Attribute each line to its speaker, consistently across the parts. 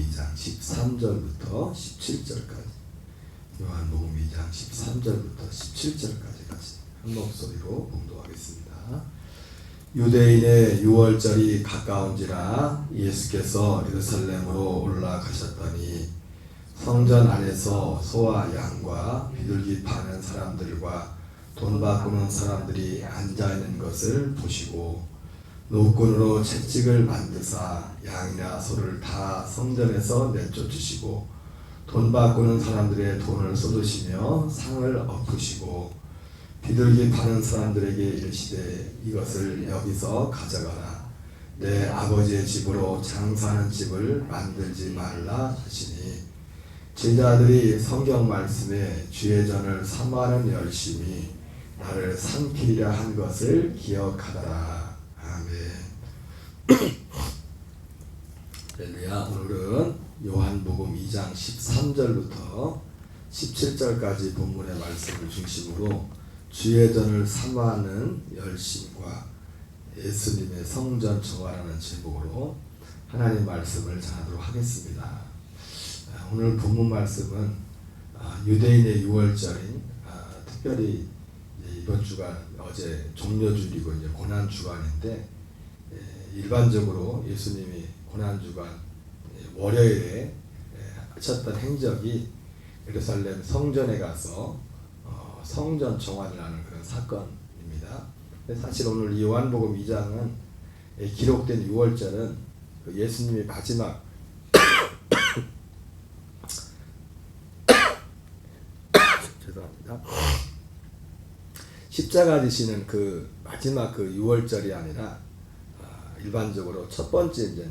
Speaker 1: 2장 13절부터 17절까지, 요한복음 2장 13절부터 17절까지 같이 한 목소리로 봉독하겠습니다. 유대인의 유월절이 가까운지라 예수께서 예루살렘으로 올라가셨더니 성전 안에서 소와 양과 비둘기 파는 사람들과 돈 바꾸는 사람들이 앉아있는 것을 보시고 노끈으로 채찍을 만드사 양이나 소를 다 성전에서 내쫓으시고 돈 바꾸는 사람들의 돈을 쏟으시며 상을 엎으시고 비둘기 파는 사람들에게 이르시되 이것을 여기서 가져가라. 내 아버지의 집으로 장사하는 집을 만들지 말라 하시니, 제자들이 성경 말씀에 주의 전을 삼하는 열심이 나를 삼키리라 한 것을 기억하더라. 아멘. 할렐루야. 오늘은 요한복음 2장 13절부터 17절까지 본문의 말씀을 중심으로 주의 전을 삼하는 열심과 예수님의 성전 정화라는 제목으로 하나님 말씀을 전하도록 하겠습니다. 오늘 본문 말씀은 유대인의 유월절인 특별히 이번 주간 어제 종려주일이고 이제 고난주간인데, 일반적으로 예수님이 고난주간 월요일에 하셨던 행적이 예루살렘 성전에 가서 성전 정화를 하는 그런 사건입니다. 사실 오늘 이 요한복음 2장은 기록된 유월절은 예수님이 마지막 죄송합니다. 십자가 지시는 그 마지막 그 유월절이 아니라 일반적으로 첫 번째 이제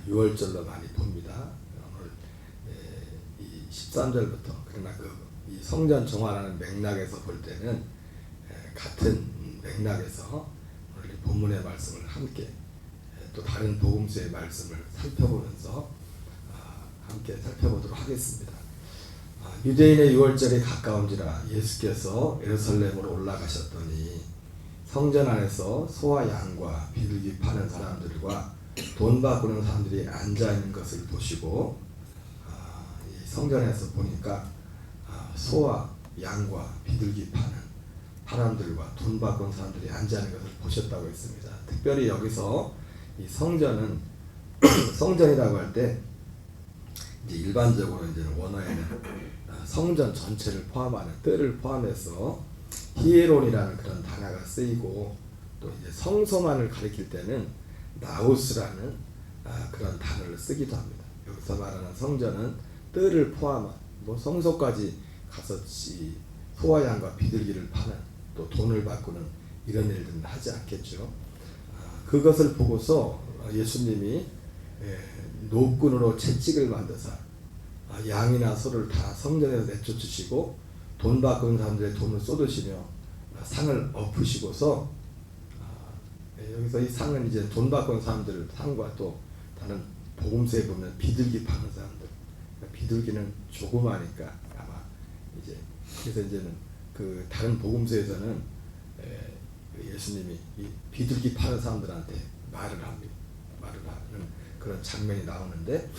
Speaker 1: 유월절로 많이 봅니다. 오늘 이 13절부터 그러나 이 성전 정화라는 맥락에서 볼 때는 같은 맥락에서 오늘 이 본문의 말씀을 함께 또 다른 복음서의 말씀을 살펴보면서 함께 살펴보도록 하겠습니다. 유대인의 유월절이 가까운지라 예수께서 예루살렘으로 올라가셨더니 성전 안에서 소와 양과 비둘기 파는 사람들과 돈 바꾸는 사람들이 앉아있는 것을 보시고, 이 성전에서 보니까 소와 양과 비둘기 파는 사람들과 돈 바꾸는 사람들이 앉아있는 것을 보셨다고 했습니다. 특별히 여기서 이 성전은 성전이라고 할 때 이제 일반적으로 이제 원어에는 성전 전체를 포함하는 뜰을 포함해서 히에론이라는 그런 단어가 쓰이고, 또 이제 성소만을 가리킬 때는 나우스라는 그런 단어를 쓰기도 합니다. 여기서 말하는 성전은 뜰을 포함한 성소까지 가서 소와 양과 비둘기를 파는, 또 돈을 바꾸는 이런 일들은 하지 않겠죠. 그것을 보고서 예수님이 노끈으로 채찍을 만드사 양이나 소를 다 성전에서 내쫓으시고 돈 바꾸는 사람들의 돈을 쏟으시며 상을 엎으시고서, 여기서 이 상은 이제 돈 바꾸는 사람들 상과 또 다른 복음서에 보면 비둘기 파는 사람들, 비둘기는 조그마니까 아마 이제 그래서 이제는 그 다른 복음서에서는 예수님이 이 비둘기 파는 사람들한테 말을 하는 그런 장면이 나오는데,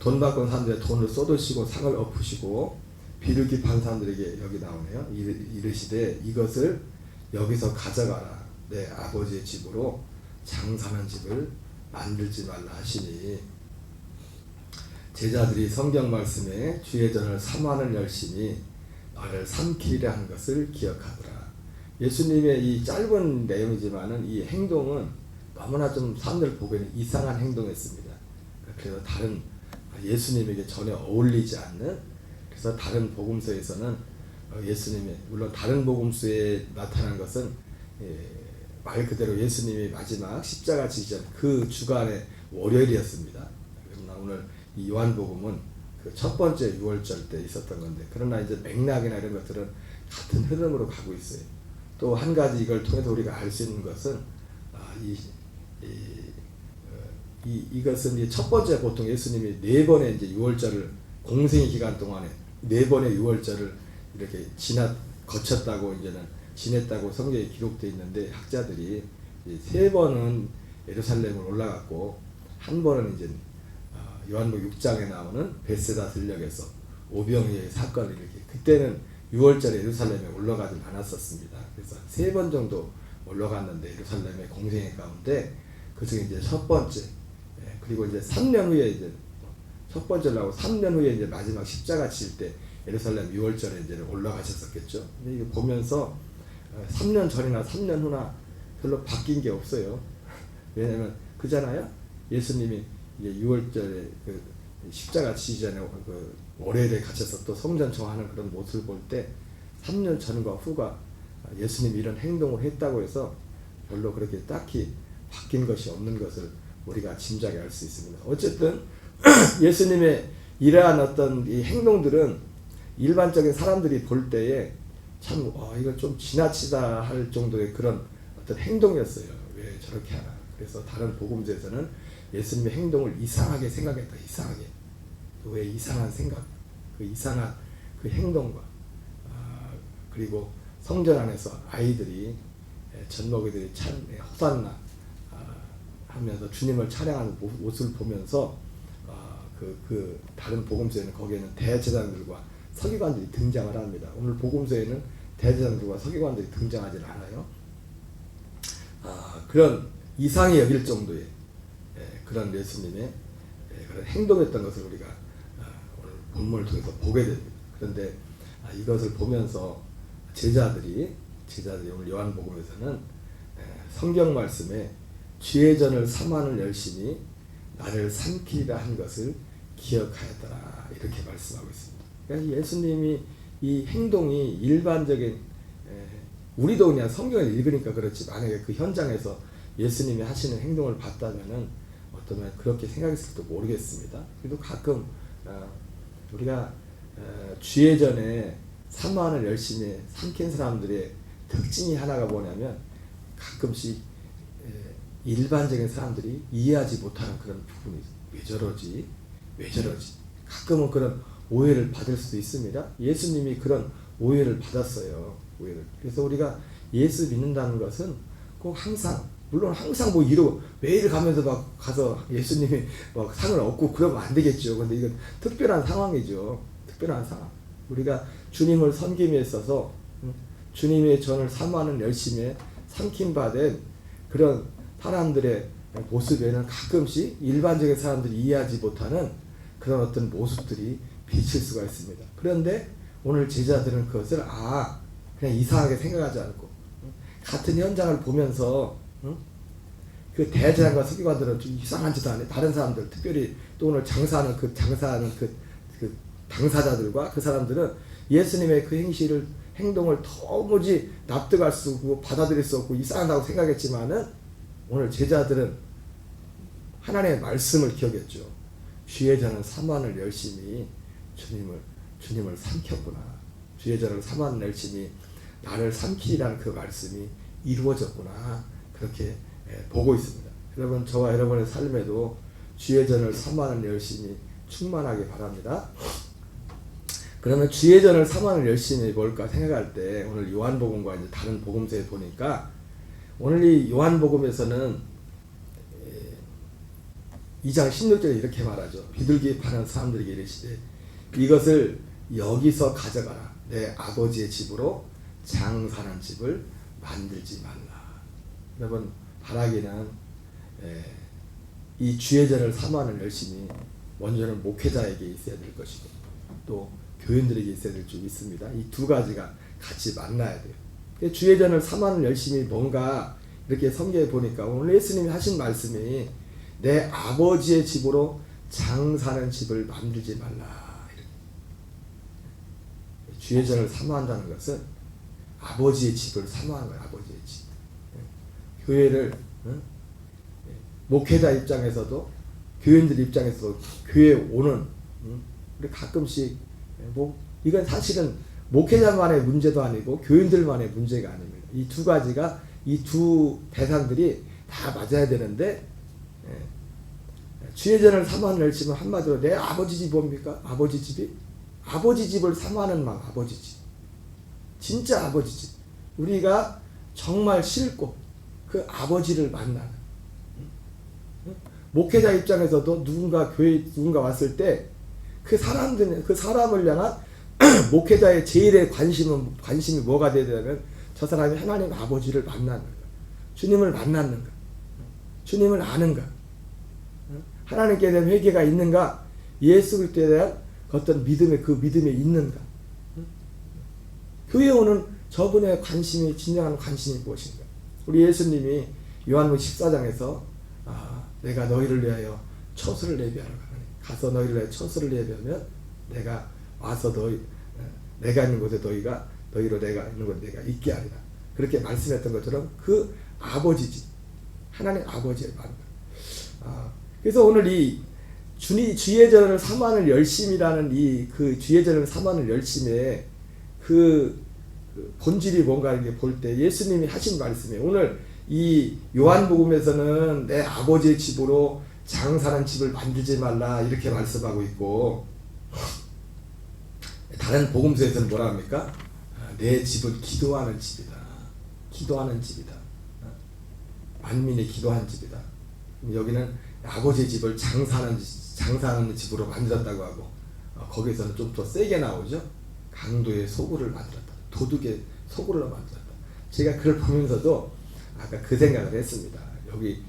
Speaker 1: 돈 바꾸는 사람들의 돈을 쏟으시고 상을 엎으시고 비둘기 파는 사람들에게 여기 나오네요. 이르시되 이것을 여기서 가져가라. 내 아버지의 집으로 장사하는 집을 만들지 말라 하시니, 제자들이 성경 말씀에 주의 전을 삼하는 열심이 나를 삼키리라 한 것을 기억하더라. 예수님의 이 짧은 내용이지만은 이 행동은 너무나 좀 사람들 보기에는 이상한 행동이었습니다. 그래서 다른 예수님에게 전혀 어울리지 않는, 그래서 다른 복음서에서는 예수님의, 물론 다른 복음서에 나타난 것은 말 그대로 예수님이 마지막 십자가 지전 그 주간의 월요일이었습니다. 그러나 오늘 이 요한복음은 그 첫 번째 유월절 때 있었던 건데, 그러나 이제 맥락이나 이런 것들은 같은 흐름으로 가고 있어요. 또 한 가지 이걸 통해서 우리가 알 수 있는 것은 이것은 이제 첫 번째 보통 예수님이 4번의 이제 유월절을 공생의 기간 동안에 4번의 유월절을 이렇게 거쳤다고 이제는 지냈다고 성경에 기록되어 있는데, 학자들이 3번은 예루살렘을 올라갔고 한 번은 이제 요한복음 6장에 나오는 베세다 들녘에서 오병이어의 사건을 이렇게 그때는 6월절에 예루살렘에 올라가지 않았었습니다. 그래서 3번 정도 올라갔는데 예루살렘의 공생애 가운데 그중에 이제 첫 번째 그리고 이제 3년 후에 이제 첫 번째로 하고 3년 후에 이제 마지막 십자가 칠 때 예루살렘 6월절에 이제 올라가셨었겠죠. 근데 이거 보면서 3년 전이나 3년 후나 별로 바뀐 게 없어요. 왜냐면 그잖아요. 예수님이 이제 6월절에 그 십자가 치기 전에 그 월요일에 갇혀서 또 성전 청하는 그런 모습을 볼 때 3년 전과 후가 예수님이 이런 행동을 했다고 해서 별로 그렇게 딱히 바뀐 것이 없는 것을 우리가 짐작해 알 수 있습니다. 어쨌든 예수님의 이러한 어떤 이 행동들은 일반적인 사람들이 볼 때에 참 이거 좀 지나치다 할 정도의 그런 어떤 행동이었어요. 왜 저렇게 하나. 그래서 다른 복음서에서는 예수님의 행동을 이상하게 생각했다. 이상하게. 왜 이상한 생각, 그 이상한 그 행동과 그리고 성전 안에서 아이들이 젖먹이들이 참 호산나 하면서 주님을 찬양하는 모습을 보면서 그 다른 복음서에는 거기에는 대제사장들과 서기관들이 등장을 합니다. 오늘 복음서에는 대제사장들과 서기관들이 등장하지 않아요. 그런 이상히 여길 정도의 그런 예수님의 그런 행동했던 것을 우리가 오늘 본문을 통해서 보게 됩니다. 그런데 이것을 보면서 제자들이 오늘 요한복음에서는 성경 말씀에 주의 전을 삼하는 열심히 나를 삼키리라 한 것을 기억하였더라 이렇게 말씀하고 있습니다. 그러니까 예수님이 이 행동이 일반적인 우리도 그냥 성경을 읽으니까 그렇지 만약에 그 현장에서 예수님이 하시는 행동을 봤다면은 어쩌면 그렇게 생각했을지도 모르겠습니다. 그래도 가끔 우리가 주의 전에 사모하는 열심히 삼킨 사람들의 특징이 하나가 뭐냐면 가끔씩 일반적인 사람들이 이해하지 못하는 그런 부분이 있어요. 왜 저러지? 가끔은 그런 오해를 받을 수도 있습니다. 예수님이 그런 오해를 받았어요. 그래서 우리가 예수 믿는다는 것은 꼭 항상 물론 항상 뭐 매일 가면서 막 가서 예수님이 막 상을 얻고 그러면 안 되겠죠. 근데 이건 특별한 상황이죠. 특별한 상황. 우리가 주님을 섬김에 있어서 주님의 전을 사모하는 열심에 삼킴받은 그런 사람들의 모습에는 가끔씩 일반적인 사람들이 이해하지 못하는 그런 어떤 모습들이 비칠 수가 있습니다. 그런데 오늘 제자들은 그것을 그냥 이상하게 생각하지 않고 같은 현장을 보면서 그 대제사장과 서기관들은 좀 이상한 짓 안 해. 다른 사람들 특별히 또 오늘 장사하는 그 당사자들과 그 사람들은 예수님의 그 행동을 도무지 납득할 수 없고 받아들일 수 없고 이상하다고 생각했지만은 오늘 제자들은 하나님의 말씀을 기억했죠. 주의 전을 사모하는 열심히 주님을 삼켰구나. 주의 전을 사모하는 열심히 나를 삼키라는 그 말씀이 이루어졌구나. 그렇게 보고 있습니다. 여러분 저와 여러분의 삶에도 주의 전을 사모하는 열심히 충만하게 바랍니다. 그러면 주의 전을 사모하는 열심이 뭘까 생각할 때 오늘 요한복음과 이제 다른 복음서에 보니까 오늘 이 요한복음에서는 2장 16절에 이렇게 말하죠. 비둘기 파는 사람들에게 이르시되 이것을 여기서 가져가라. 내 아버지의 집으로 장사하는 집을 만들지 말라. 여러분 바라기는 이 주의 전을 사모하는 열심이 먼저는 목회자에게 있어야 될 것이고 또 교인들에게 있어야 될 줄 믿습니다. 이 두 가지가 같이 만나야 돼요. 주의 전을 사모하는 열심이 뭔가 이렇게 성경에 보니까 오늘 예수님이 하신 말씀이 내 아버지의 집으로 장사하는 집을 만들지 말라. 주의 전을 사모한다는 것은 아버지의 집을 사모하는 거예요. 아버지의 집. 교회를 목회자 입장에서도 교인들 입장에서도 교회에 오는 우리 가끔씩 이건 사실은 목회자만의 문제도 아니고 교인들만의 문제가 아닙니다. 이 두 가지가 이 두 대상들이 다 맞아야 되는데 주의 전을 사모하는 열심은 한마디로 내 아버지 집이 뭡니까? 아버지 집이 아버지 집을 사모하는 마음. 아버지 집 진짜 아버지 집 우리가 정말 싫고 그 아버지를 만나는 목회자 입장에서도 누군가 왔을 때 그 사람을 향한 목회자의 제일의 관심이 뭐가 되야 되냐면 저 사람이 하나님 아버지를 만나는가, 주님을 만났는가, 주님을 아는가, 하나님께 대한 회개가 있는가, 예수 그리스도에 대한 어떤 믿음에 있는가. 교회에 오는 저분의 진정한 관심이 무엇인가. 우리 예수님이 요한복음 14장에서 내가 너희를 위하여 처소를 예비하러 가서 너희를 위하여 처소를 예비하면 내가 와서 내가 있는 곳에 너희로 내가 있는 곳에 내가 있게 하리라. 그렇게 말씀했던 것처럼 그 아버지지. 하나님 아버지의 만남. 그래서 오늘 이 주의 전을 삼하는 열심이라는 그 주의 전을 삼하는 열심에 그 본질이 뭔가 이렇게 볼 때 예수님이 하신 말씀이에요. 오늘 이 요한복음에서는 내 아버지의 집으로 장사하는 집을 만들지 말라 이렇게 말씀하고 있고, 다른 복음서에서는 뭐라 합니까? 내 집은 기도하는 집이다. 기도하는 집이다. 만민이 기도한 집이다. 여기는 아버지의 집을 장사하는 집으로 만들었다고 하고, 거기에서는 좀 더 세게 나오죠. 강도의 소굴을 만들었다. 도둑의 소굴을 만들었다. 제가 그걸 보면서도 아까 그 생각을 했습니다. 여기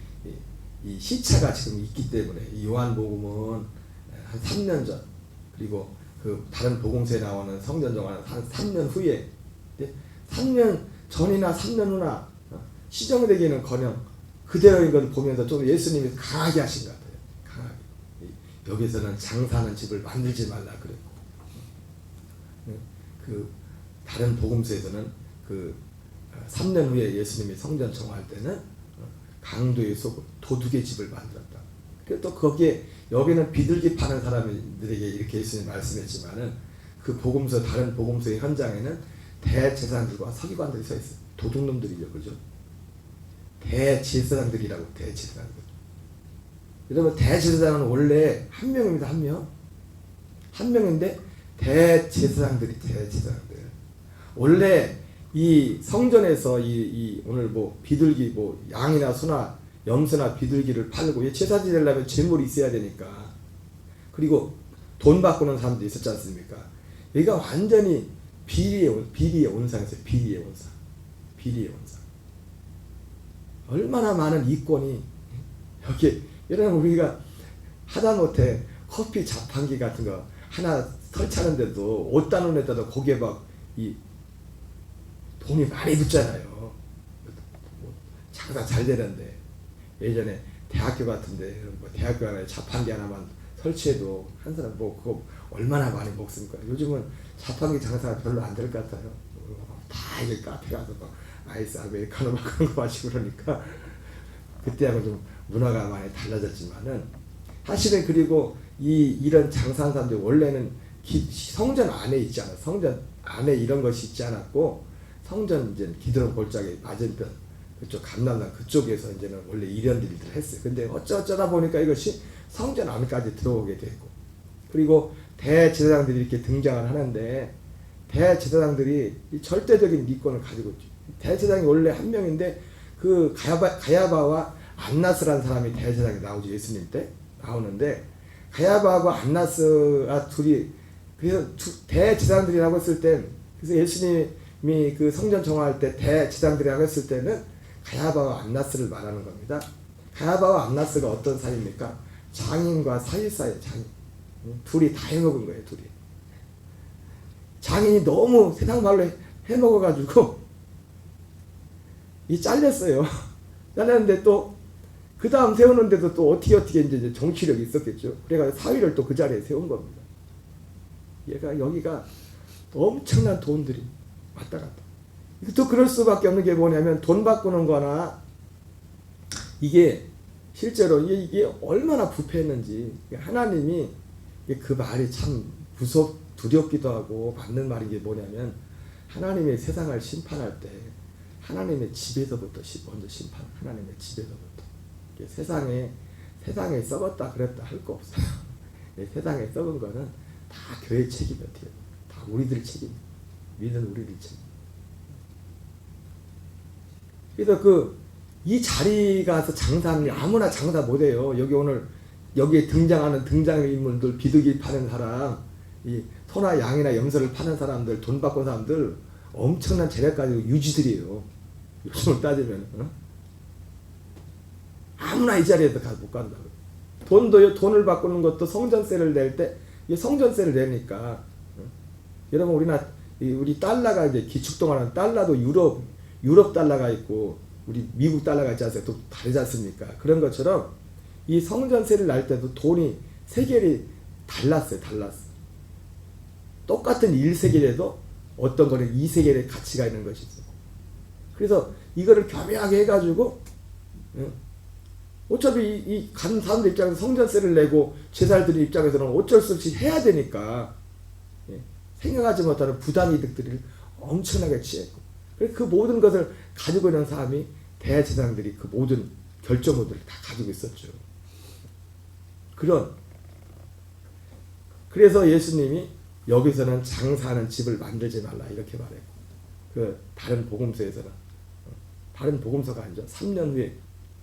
Speaker 1: 이 시차가 지금 있기 때문에 이 요한복음은 한 3년 전, 그리고 그 다른 복음서에 나오는 성전정화는 한 3년 후에, 3년 전이나 3년 후나 시정되기는 커녕 그대로인 걸 보면서 좀 예수님이 강하게 하신 것 같아요. 강하게. 여기서는 장사하는 집을 만들지 말라 그랬고, 그 다른 복음서에서는 그 3년 후에 예수님이 성전 정화할 때는 강도의 소굴, 도둑의 집을 만들었다. 그리고 또 거기에 여기는 비둘기 파는 사람들에게 이렇게 예수님이 말씀했지만은 그 복음서 다른 복음서의 현장에는 대제사장들과 서기관들이 서 있어요. 도둑놈들이죠, 그죠? 대제사장들이라고. 대제사장들. 여러분, 대제사장은 원래 한 명입니다. 한 명인데 대제사장들. 원래 이 성전에서 오늘 비둘기 양이나 소나 염소나 비둘기를 팔고 제사지 되려면 재물이 있어야 되니까, 그리고 돈 바꾸는 사람도 있었지 않습니까? 여기가 완전히 비리의 온상이었어요. 비리의 온상. 얼마나 많은 이권이 여기, 여러분, 우리가 하다못해 커피 자판기 같은 거 하나 설치하는데도 5단 원에다가 거기에 돈이 많이 붙잖아요. 장사 잘 되는데. 예전에 대학교 같은데 대학교 안에 자판기 하나만 설치해도 한 사람 그거 얼마나 많이 먹습니까? 요즘은 자판기 장사가 별로 안 될 것 같아요. 다 이제 카페 가서 아이스 아메리카노 막 그런 거 마시고 그러니까 그때하고 좀 문화가 많이 달라졌지만은, 사실은 그리고 이런 장사하는 사람들이 원래는 성전 안에 있지 않아. 성전 안에 이런 것이 있지 않았고, 성전 이제 기드론 골짜기 맞은편 그쪽 감남산 그쪽에서 이제는 원래 이런들을 했어요. 근데 어쩌다 보니까 이것이 성전 안까지 들어오게 되고, 그리고 대제사장들이 이렇게 등장을 하는데, 대제사장들이 이 절대적인 이권을 가지고 있죠. 대제사장이 원래 한 명인데 그 가야바와 안나스라는 사람이 대제사장이 나오죠. 예수님 때 나오는데, 가야바하고 안나스가 둘이, 그래서 대제사장들이라고 했을 때, 그래서 예수님이 그 성전 정화할 때 대제사장들이라고 했을 때는 가야바와 안나스를 말하는 겁니다. 가야바와 안나스가 어떤 사이입니까? 장인과 사이사의 장인. 둘이 다 해먹은 거예요. 둘이. 장인이 너무 세상 말로 해먹어가지고 잘렸어요. 잘렸는데 또 그 다음 세우는데도 또 어떻게 이제 정치력이 있었겠죠. 그래가지고 사위를 또 그 자리에 세운 겁니다. 여기가 엄청난 돈들이 왔다 갔다. 또 그럴 수밖에 없는 게 뭐냐면, 돈 바꾸는 거나 이게 실제로 이게 얼마나 부패했는지, 하나님이 그 말이 참 두렵기도 하고 맞는 말인 게 뭐냐면, 하나님의 세상을 심판할 때 하나님의 집에서부터 먼저 심판. 하나님의 집에서부터. 세상에 썩었다 그랬다 할 거 없어요. 세상에 썩은 거는 다 교회 책임이에요. 다 우리들 책임. 믿는 우리들 책임. 그래서 이 자리 가서 장사하는 게 아무나 장사 못해요. 여기 오늘 여기에 등장하는 등장인물들, 비둘기 파는 사람, 이 소나 양이나 염소를 파는 사람들, 돈 받고 사람들 엄청난 재력 가지고 유지들이에요. 요즘을 따지면 아무나 이 자리에서 가서 못 간다고. 돈을 바꾸는 것도 성전세를 낼 때 이 성전세를 내니까 여러분 우리 달러가 이제 기축통화는 달러도 유럽 달러가 있고 우리 미국 달러가 있지 않습니까? 또 다르지 않습니까? 그런 것처럼 이 성전세를 낼 때도 돈이 세겔이 달랐어요. 똑같은 1세겔에도 어떤 거는 2세겔의 가치가 있는 것이죠. 그래서 이거를 교묘하게 해가지고 어차피 이 가는 사람들 입장에서 성전세를 내고 제사를 드리는 입장에서는 어쩔 수 없이 해야 되니까 생각하지 못하는 부당이득들을 엄청나게 취했고 그 모든 것을 가지고 있는 사람이 대제사장들이 그 모든 결정권들을 다 가지고 있었죠. 그래서 예수님이 여기서는 장사하는 집을 만들지 말라 이렇게 말했고 그 다른 복음서에서는 다른 복음서가 아니죠. 3년 후에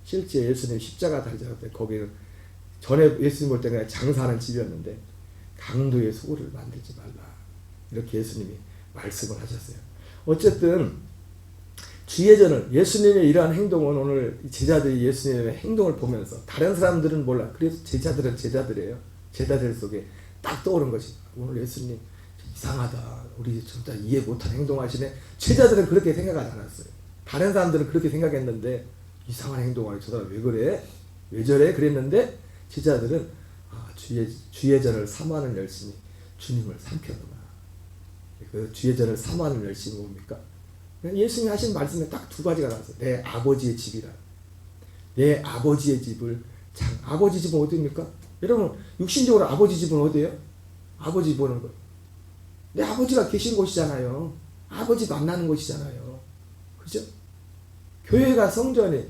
Speaker 1: 실제 예수님 십자가 달자할 때 거기는 전에 예수님 볼 때는 장사하는 집이었는데 강도의 소굴을 만들지 말라 이렇게 예수님이 말씀을 하셨어요. 어쨌든 주예전을 예수님의 이러한 행동은 오늘 제자들이 예수님의 행동을 보면서 다른 사람들은 몰라. 그래서 제자들은 제자들이에요. 제자들 속에 딱 떠오른 것이 오늘 예수님 이상하다. 우리 진짜 이해 못한 행동하시네. 제자들은 그렇게 생각하지 않았어요. 다른 사람들은 그렇게 생각했는데 이상한 행동하니 저 사람 왜 그래? 왜 저래? 그랬는데 제자들은 주예전을 사모하는 열심히 주님을 삼켰구나. 그 주예전을 사모하는 열심히 뭡니까? 예수님이 하신 말씀에 딱 두 가지가 나왔어요. 내 아버지의 집이라. 내 아버지의 집을 아버지 집은 어디입니까? 여러분 육신적으로 아버지 집은 어디예요? 아버지 보는 거. 내 아버지가 계신 곳이잖아요. 아버지 만나는 곳이잖아요. 그죠? 교회가 성전이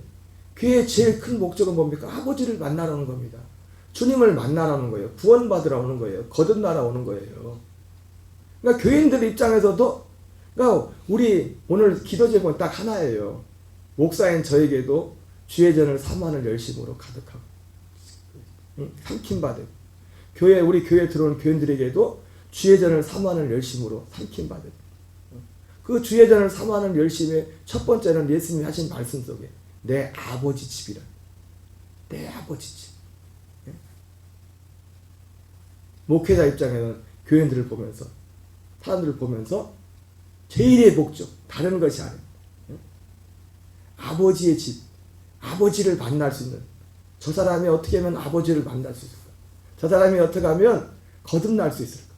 Speaker 1: 교회의 제일 큰 목적은 뭡니까? 아버지를 만나러 오는 겁니다. 주님을 만나러 오는 거예요. 구원받으러 오는 거예요. 거듭나러 오는 거예요. 그러니까 교인들 입장에서도 그러니까 우리 오늘 기도 제목은 딱 하나예요. 목사인 저에게도 주예전을 사모하는 열심으로 가득하고 삼킴받은 우리 교회에 들어온 교인들에게도 주예전을 사모하는 열심으로 삼킴받은 그 주예전을 사모하는 열심의 첫 번째는 예수님이 하신 말씀 속에 내 아버지 집이라. 내 아버지 집. 목회자 입장에는 교인들을 보면서 사람들을 보면서 제일의 목적 다른 것이 아니에요. 아버지의 집, 아버지를 만날 수 있는 저 사람이 어떻게 하면 아버지를 만날 수 있을까? 저 사람이 어떻게 하면 거듭날 수 있을까?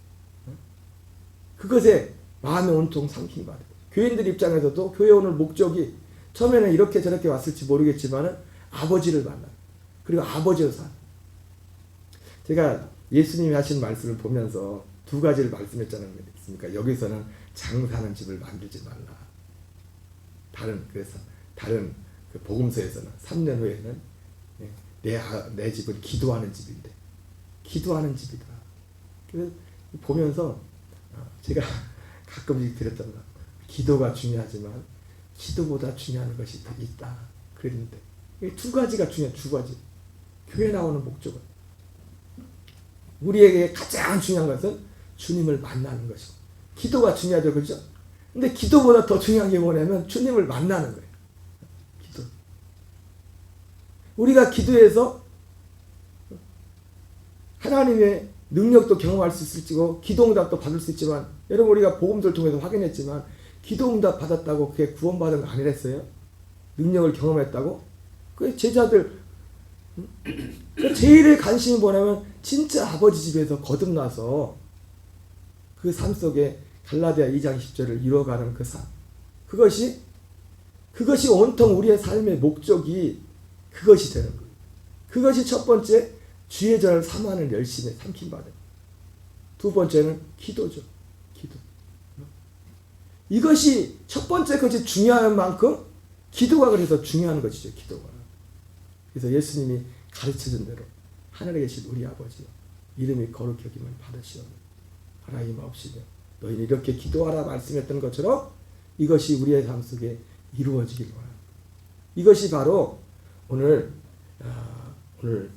Speaker 1: 그것에 마음의 온통 삼킴 받아요. 교인들 입장에서도 교회 오늘 목적이 처음에는 이렇게 저렇게 왔을지 모르겠지만 아버지를 만나 그리고 아버지로 산. 제가 예수님이 하신 말씀을 보면서 두 가지를 말씀했잖아요. 여기서는 장사하는 집을 만들지 말라. 다른 그 복음서에서는 3년 후에는 내 집은 기도하는 집인데 기도하는 집이다. 그래서 보면서 제가 가끔씩 드렸던 거 기도가 중요하지만 기도보다 중요한 것이 더 있다. 그랬는데 두 가지가 중요해. 두 가지. 교회 나오는 목적은 우리에게 가장 중요한 것은 주님을 만나는 것이고 기도가 중요하죠. 그렇죠? 근데 기도보다 더 중요한 게 뭐냐면 주님을 만나는 거예요. 기도. 우리가 기도해서 하나님의 능력도 경험할 수 있을지고 기도응답도 받을 수 있지만 여러분 우리가 복음서를 통해서 확인했지만 기도응답 받았다고 그게 구원받은 거 아니랬어요? 능력을 경험했다고? 그 제자들 제일의 관심이 뭐냐면 진짜 아버지 집에서 거듭나서 그 삶 속에 갈라디아 2장 10절을 이뤄가는 그 삶. 그것이 온통 우리의 삶의 목적이 그것이 되는 거예요. 그것이 첫 번째 주예전을 사모하는 열심에 삼킴받은. 두 번째는 기도죠. 기도. 이것이 첫 번째 것이 중요한 만큼 기도가 그래서 중요한 것이죠. 기도가. 그래서 예수님이 가르쳐준 대로 하늘에 계신 우리 아버지여 이름이 거룩히 여김을 받으시오니 하나님 없이며 너희는 이렇게 기도하라 말씀했던 것처럼 이것이 우리의 삶 속에 이루어지길 원합니다. 이것이 바로 오늘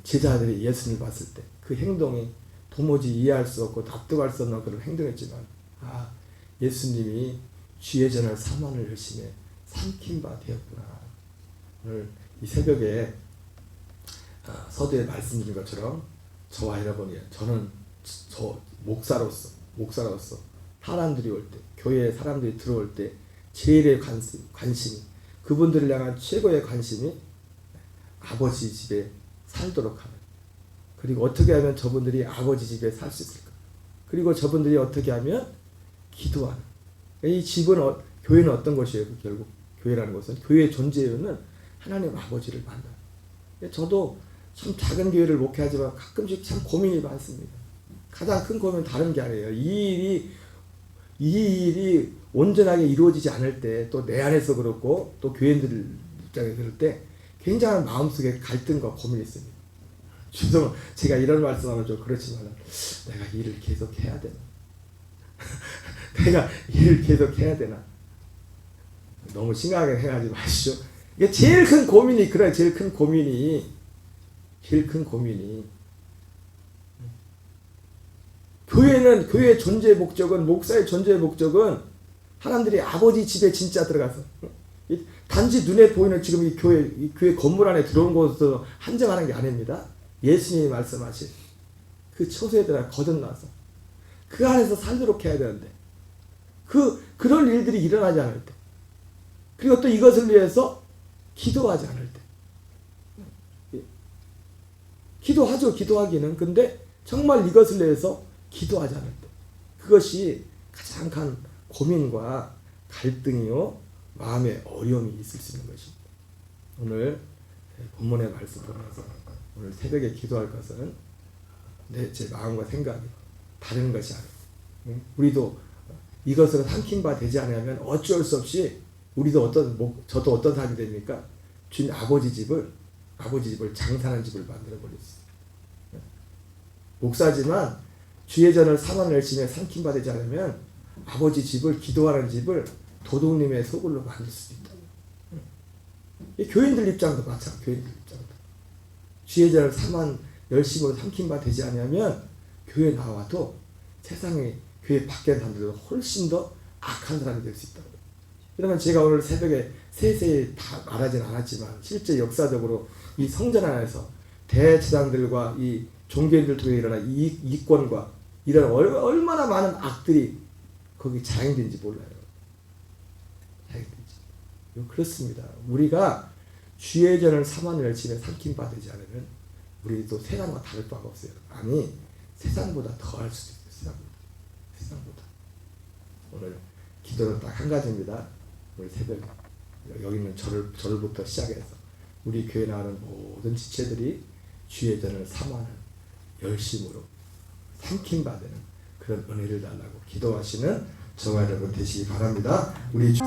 Speaker 1: 제자들이 예수님을 봤을 때 그 행동이 도무지 이해할 수 없고 납득할 수 없는 그런 행동했지만 예수님이 주의 전을 삼원을 열심히 삼킨 바 되었구나. 오늘 이 새벽에 서두에 말씀드린 것처럼 저와 여러분이 저는 저 목사로서 사람들이 올 때 교회에 사람들이 들어올 때 제일의 관심이 그분들을 향한 최고의 관심이 아버지 집에 살도록 하는, 그리고 어떻게 하면 저분들이 아버지 집에 살 수 있을까, 그리고 저분들이 어떻게 하면 기도하는. 이 집은 교회는 어떤 것이에요? 결국 교회라는 것은 교회의 존재 이유는 하나님 아버지를 만나요. 저도 참 작은 교회를 목회하지만 가끔씩 참 고민이 많습니다. 가장 큰 고민은 다른 게 아니에요. 이 일이 온전하게 이루어지지 않을 때, 또 내 안에서 그렇고 또 교인들 입장에서 그럴 때 굉장한 마음속에 갈등과 고민이 있습니다. 제가 이런 말씀하면 좀 그렇지만 내가 일을 계속 해야 되나? 내가 일을 계속 해야 되나? 너무 심하게 생각하지 마시죠. 이게 제일 큰 고민이 그래. 제일 큰 고민이 교회의 존재의 목적은, 목사의 존재의 목적은 사람들이 아버지 집에 진짜 들어가서 단지 눈에 보이는 지금 이 교회 건물 안에 들어온 곳에서 한정하는 게 아닙니다. 예수님이 말씀하신 그 처소에 들어가 거듭나서 그 안에서 살도록 해야 되는데 그런 일들이 일어나지 않을 때, 그리고 또 이것을 위해서 기도하지 않을 때, 기도하죠. 기도하기는. 근데 정말 이것을 위해서 기도하지 않을 때, 그것이 가장 큰 고민과 갈등이요 마음의 어려움이 있을 수 있는 것입니다. 오늘 본문의 말씀 보면서 오늘 새벽에 기도할 것은 제 마음과 생각이 다른 것이 아니에요. 우리도 이것으로 삼킨 바 되지 않으면 어쩔 수 없이 우리도 저도 어떤 사람이 됩니까? 주님 아버지 집을 장사하는 집을 만들어 버렸어요. 목사지만 주의 전을 삼원 열심히 삼킨 바 되지 않으면 아버지 집을, 기도하는 집을 도둑님의 소굴로 만들 수도 있다. 교인들 입장도 마찬가지. 교인들 입장도 주의 전을 삼원 열심으로 삼킨 바 되지 않으면 교회 나와도 세상에 교회 밖에 사람들도 훨씬 더 악한 사람이 될 수 있다. 그러면 제가 오늘 새벽에 세세히 다 말하진 않았지만 실제 역사적으로 이 성전 안에서 대제사장들과 이 종교인들 통해 일어난 이권과 이런 얼마나 많은 악들이 거기 자행된지 몰라요. 그렇습니다. 우리가 주의 전을 삼원 열심히 삼킨 바 되지 않으면 우리도 세상과 다를 바가 없어요. 아니 세상보다 더 할 수도 있어요. 세상보다. 오늘 기도는 딱 한 가지입니다. 오늘 새벽에 여기 있는 절부터 시작해서 우리 교회 나가는 모든 지체들이 주의 전을 삼원을 열심으로 삼킨 바 되는 그런 은혜를 달라고 기도하시는 저와 여러분 되시기 바랍니다. 우리